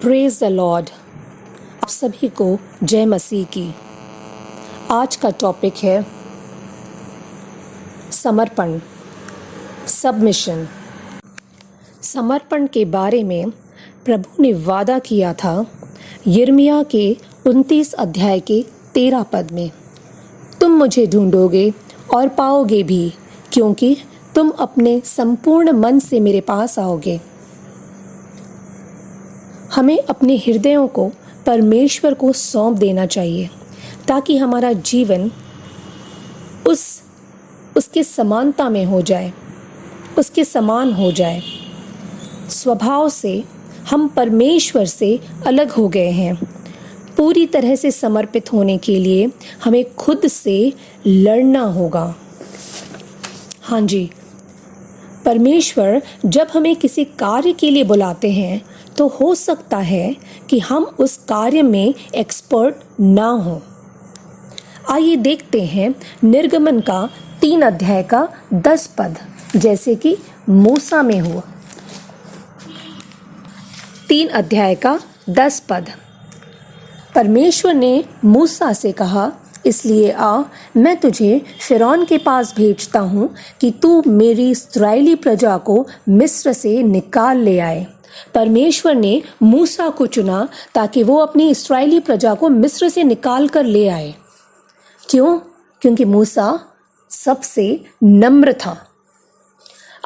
Praise the Lord. आप सभी को जय मसीह की। आज का टॉपिक है समर्पण, सबमिशन। समर्पण के बारे में प्रभु ने वादा किया था यिर्मयाह के 29 अध्याय के 13 पद में, तुम मुझे ढूंढोगे और पाओगे भी, क्योंकि तुम अपने संपूर्ण मन से मेरे पास आओगे। हमें अपने हृदयों को परमेश्वर को सौंप देना चाहिए ताकि हमारा जीवन उसके समानता में हो जाए, उसके समान हो जाए। स्वभाव से हम परमेश्वर से अलग हो गए हैं। पूरी तरह से समर्पित होने के लिए हमें खुद से लड़ना होगा। हाँ जी, परमेश्वर जब हमें किसी कार्य के लिए बुलाते हैं तो हो सकता है कि हम उस कार्य में एक्सपर्ट ना हों। आइए देखते हैं निर्गमन का 3 अध्याय का 10 पद, जैसे कि मूसा में हुआ। 3 अध्याय का 10 पद। परमेश्वर ने मूसा से कहा, इसलिए आ, मैं तुझे फिरौन के पास भेजता हूँ कि तू मेरी इस्राएली प्रजा को मिस्र से निकाल ले आए। परमेश्वर ने मूसा को चुना ताकि वो अपनी इस्राएली प्रजा को मिस्र से निकाल कर ले आए। क्यों? क्योंकि मूसा सबसे नम्र था।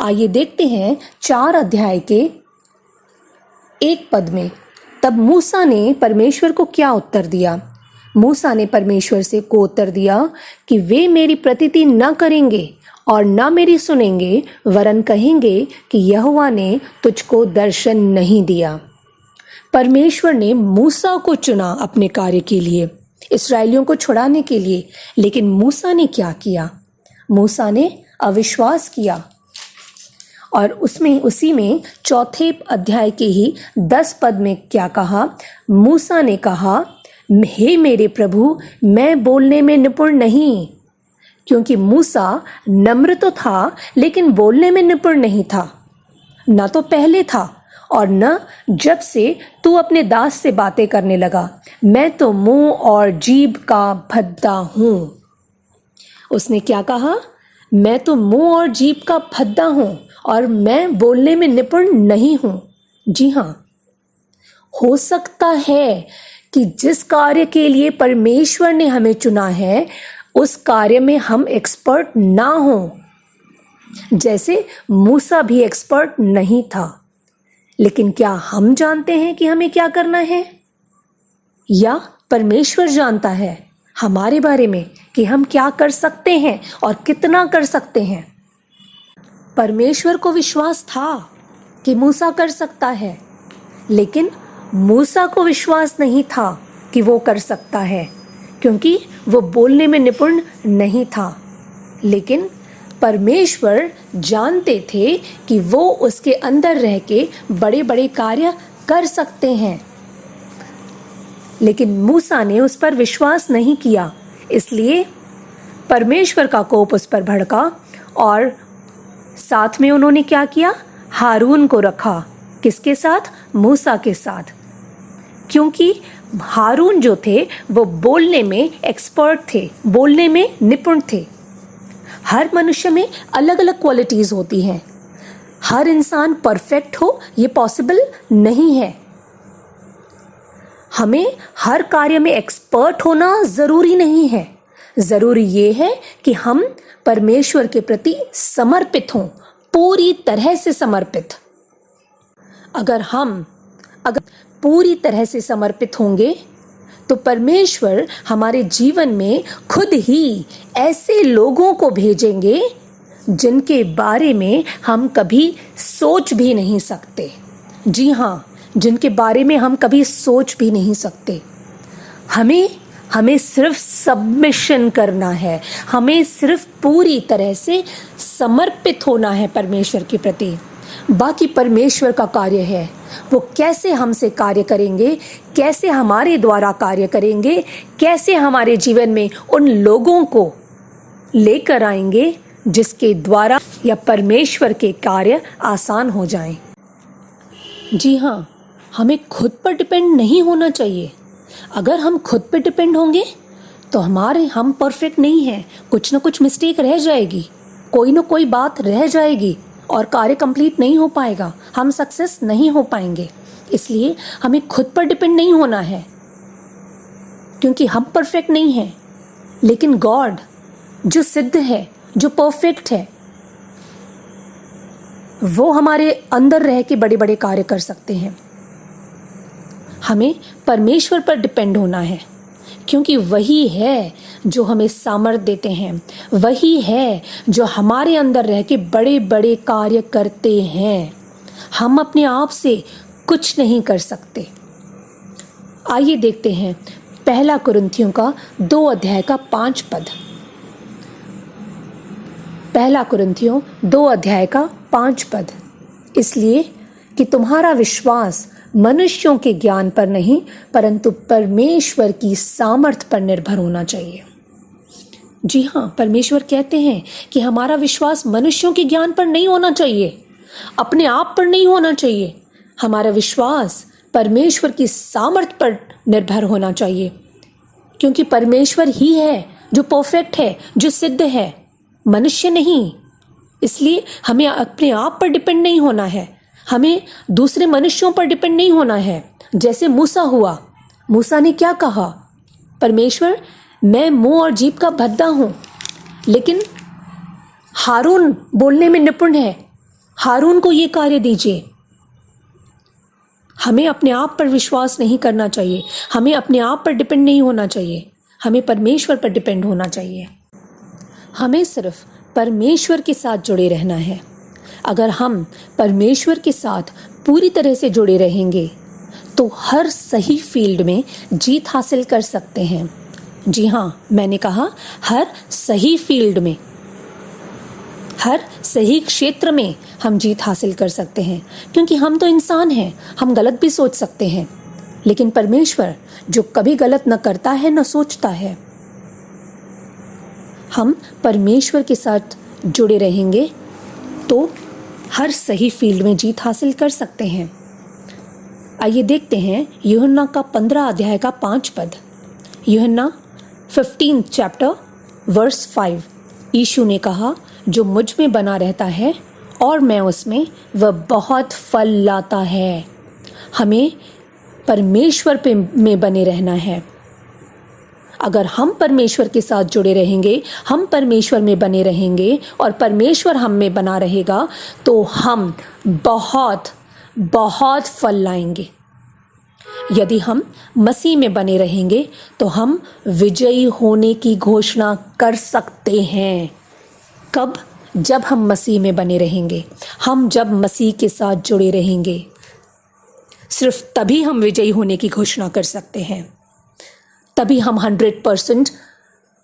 आइए देखते हैं 4 अध्याय के 1 पद में। तब मूसा ने परमेश्वर को क्या उत्तर दिया? मूसा ने परमेश्वर से को उत्तर दिया कि वे मेरी प्रतीति न करेंगे और न मेरी सुनेंगे, वरन कहेंगे कि यहोवा ने तुझको दर्शन नहीं दिया। परमेश्वर ने मूसा को चुना अपने कार्य के लिए, इस्राएलियों को छुड़ाने के लिए, लेकिन मूसा ने क्या किया? मूसा ने अविश्वास किया। और उसी में 4 अध्याय के ही 10 पद में क्या कहा? मूसा ने कहा, हे मेरे प्रभु, मैं बोलने में निपुण नहीं। क्योंकि मूसा नम्र तो था लेकिन बोलने में निपुण नहीं था, न तो पहले था और न जब से तू अपने दास से बातें करने लगा। मैं तो मुंह और जीभ का भद्दा हूँ। उसने क्या कहा? मैं तो मुंह और जीभ का भद्दा हूँ और मैं बोलने में निपुण नहीं हूँ। जी हाँ, हो सकता है कि जिस कार्य के लिए परमेश्वर ने हमें चुना है उस कार्य में हम एक्सपर्ट ना हों, जैसे मूसा भी एक्सपर्ट नहीं था। लेकिन क्या हम जानते हैं कि हमें क्या करना है? या परमेश्वर जानता है हमारे बारे में कि हम क्या कर सकते हैं और कितना कर सकते हैं? परमेश्वर को विश्वास था कि मूसा कर सकता है, लेकिन मूसा को विश्वास नहीं था कि वो कर सकता है, क्योंकि वो बोलने में निपुण नहीं था। लेकिन परमेश्वर जानते थे कि वो उसके अंदर रह के बड़े बड़े कार्य कर सकते हैं। लेकिन मूसा ने उस पर विश्वास नहीं किया, इसलिए परमेश्वर का कोप उस पर भड़का और साथ में उन्होंने क्या किया? हारून को रखा। किसके साथ? मूसा के साथ। क्योंकि हारून जो थे वो बोलने में एक्सपर्ट थे, बोलने में निपुण थे। हर मनुष्य में अलग अलग क्वालिटीज होती हैं। हर इंसान परफेक्ट हो ये पॉसिबल नहीं है। हमें हर कार्य में एक्सपर्ट होना जरूरी नहीं है। जरूरी ये है कि हम परमेश्वर के प्रति समर्पित हों, पूरी तरह से समर्पित। अगर पूरी तरह से समर्पित होंगे तो परमेश्वर हमारे जीवन में खुद ही ऐसे लोगों को भेजेंगे जिनके बारे में हम कभी सोच भी नहीं सकते। जी हाँ, जिनके बारे में हम कभी सोच भी नहीं सकते। हमें सिर्फ सबमिशन करना है, हमें सिर्फ पूरी तरह से समर्पित होना है परमेश्वर के प्रति। बाकी परमेश्वर का कार्य है, वो कैसे हमसे कार्य करेंगे, कैसे हमारे द्वारा कार्य करेंगे, कैसे हमारे जीवन में उन लोगों को लेकर आएंगे जिसके द्वारा या परमेश्वर के कार्य आसान हो जाएं। जी हाँ, हमें खुद पर डिपेंड नहीं होना चाहिए। अगर हम खुद पर डिपेंड होंगे तो हम परफेक्ट नहीं हैं, कुछ ना कुछ मिस्टेक रह जाएगी, कोई ना कोई बात रह जाएगी और कार्य कंप्लीट नहीं हो पाएगा, हम सक्सेस नहीं हो पाएंगे। इसलिए हमें खुद पर डिपेंड नहीं होना है, क्योंकि हम परफेक्ट नहीं हैं। लेकिन गॉड जो सिद्ध है, जो परफेक्ट है, वो हमारे अंदर रह के बड़े बड़े कार्य कर सकते हैं। हमें परमेश्वर पर डिपेंड होना है, क्योंकि वही है जो हमें सामर्थ देते हैं, वही है जो हमारे अंदर रह के बड़े बड़े कार्य करते हैं। हम अपने आप से कुछ नहीं कर सकते। आइए देखते हैं पहला कुरिन्थियों का 2 अध्याय का 5 पद। पहला कुरिन्थियों 2 अध्याय का 5 पद। इसलिए कि तुम्हारा विश्वास मनुष्यों के ज्ञान पर नहीं परंतु परमेश्वर की सामर्थ पर निर्भर होना चाहिए। जी हाँ, परमेश्वर कहते हैं कि हमारा विश्वास मनुष्यों के ज्ञान पर नहीं होना चाहिए, अपने आप पर नहीं होना चाहिए। हमारा विश्वास परमेश्वर की सामर्थ पर निर्भर होना चाहिए, क्योंकि परमेश्वर ही है जो परफेक्ट है, जो सिद्ध है, मनुष्य नहीं। इसलिए हमें अपने आप पर डिपेंड नहीं होना है, हमें दूसरे मनुष्यों पर डिपेंड नहीं होना है। जैसे मूसा हुआ, मूसा ने क्या कहा? परमेश्वर, मैं मुंह और जीभ का भद्दा हूँ, लेकिन हारून बोलने में निपुण है, हारून को ये कार्य दीजिए। हमें अपने आप पर विश्वास नहीं करना चाहिए, हमें अपने आप पर डिपेंड नहीं होना चाहिए, हमें परमेश्वर पर डिपेंड होना चाहिए। हमें सिर्फ परमेश्वर के साथ जुड़े रहना है। अगर हम परमेश्वर के साथ पूरी तरह से जुड़े रहेंगे तो हर सही फील्ड में जीत हासिल कर सकते हैं। जी हाँ, मैंने कहा हर सही फील्ड में, हर सही क्षेत्र में हम जीत हासिल कर सकते हैं, क्योंकि हम तो इंसान हैं, हम गलत भी सोच सकते हैं। लेकिन परमेश्वर जो कभी गलत न करता है न सोचता है, हम परमेश्वर के साथ जुड़े रहेंगे तो हर सही फील्ड में जीत हासिल कर सकते हैं। आइए देखते हैं यूहन्ना का 15 अध्याय का 5 पद। यूहन्ना 15 चैप्टर वर्स 5। यीशु ने कहा, जो मुझ में बना रहता है और मैं उसमें, वह बहुत फल लाता है। हमें परमेश्वर में बने रहना है। अगर हम परमेश्वर के साथ जुड़े रहेंगे, हम परमेश्वर में बने रहेंगे और परमेश्वर हम में बना रहेगा, तो हम बहुत बहुत फल लाएंगे। यदि हम मसीह में बने रहेंगे तो हम विजयी होने की घोषणा कर सकते हैं। कब? जब हम मसीह में बने रहेंगे, हम जब मसीह के साथ जुड़े रहेंगे, सिर्फ तभी हम विजयी होने की घोषणा कर सकते हैं। तभी हम 100%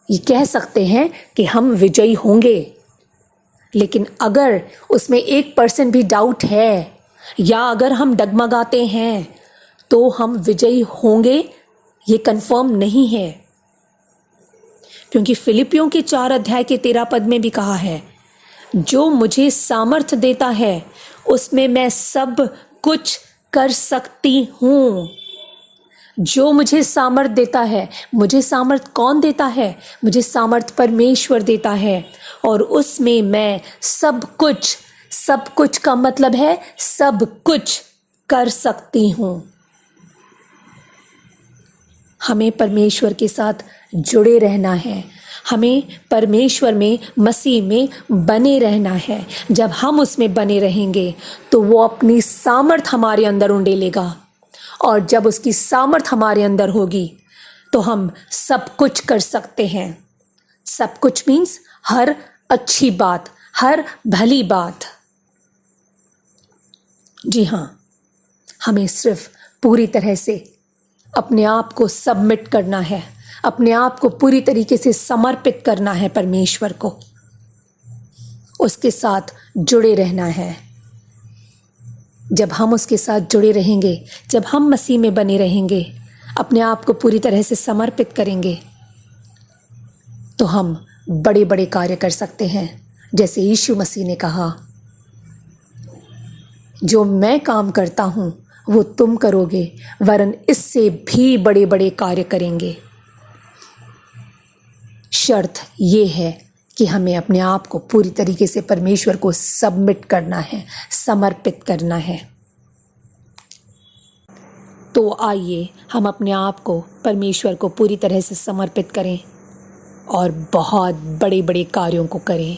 ये कह सकते हैं कि हम विजयी होंगे। लेकिन अगर उसमें 1% भी डाउट है या अगर हम डगमगाते हैं तो हम विजयी होंगे ये कंफर्म नहीं है, क्योंकि फिलिपियों के 4 अध्याय के 13 पद में भी कहा है, जो मुझे सामर्थ देता है उसमें मैं सब कुछ कर सकती हूँ। जो मुझे सामर्थ देता है, मुझे सामर्थ कौन देता है? मुझे सामर्थ परमेश्वर देता है, और उसमें मैं सब कुछ का मतलब है सब कुछ कर सकती हूँ। हमें परमेश्वर के साथ जुड़े रहना है, हमें परमेश्वर में, मसीह में बने रहना है। जब हम उसमें बने रहेंगे तो वो अपनी सामर्थ हमारे अंदर उंडेलेगा, और जब उसकी सामर्थ हमारे अंदर होगी तो हम सब कुछ कर सकते हैं। सब कुछ मीन्स हर अच्छी बात, हर भली बात। जी हाँ, हमें सिर्फ पूरी तरह से अपने आप को सबमिट करना है, अपने आप को पूरी तरीके से समर्पित करना है परमेश्वर को, उसके साथ जुड़े रहना है। जब हम उसके साथ जुड़े रहेंगे, जब हम मसीह में बने रहेंगे, अपने आप को पूरी तरह से समर्पित करेंगे, तो हम बड़े बड़े कार्य कर सकते हैं। जैसे यीशु मसीह ने कहा, जो मैं काम करता हूँ वो तुम करोगे, वरन इससे भी बड़े बड़े कार्य करेंगे। शर्त ये है कि हमें अपने आप को पूरी तरीके से परमेश्वर को सबमिट करना है, समर्पित करना है। तो आइए हम अपने आप को परमेश्वर को पूरी तरह से समर्पित करें और बहुत बड़े बड़े कार्यों को करें।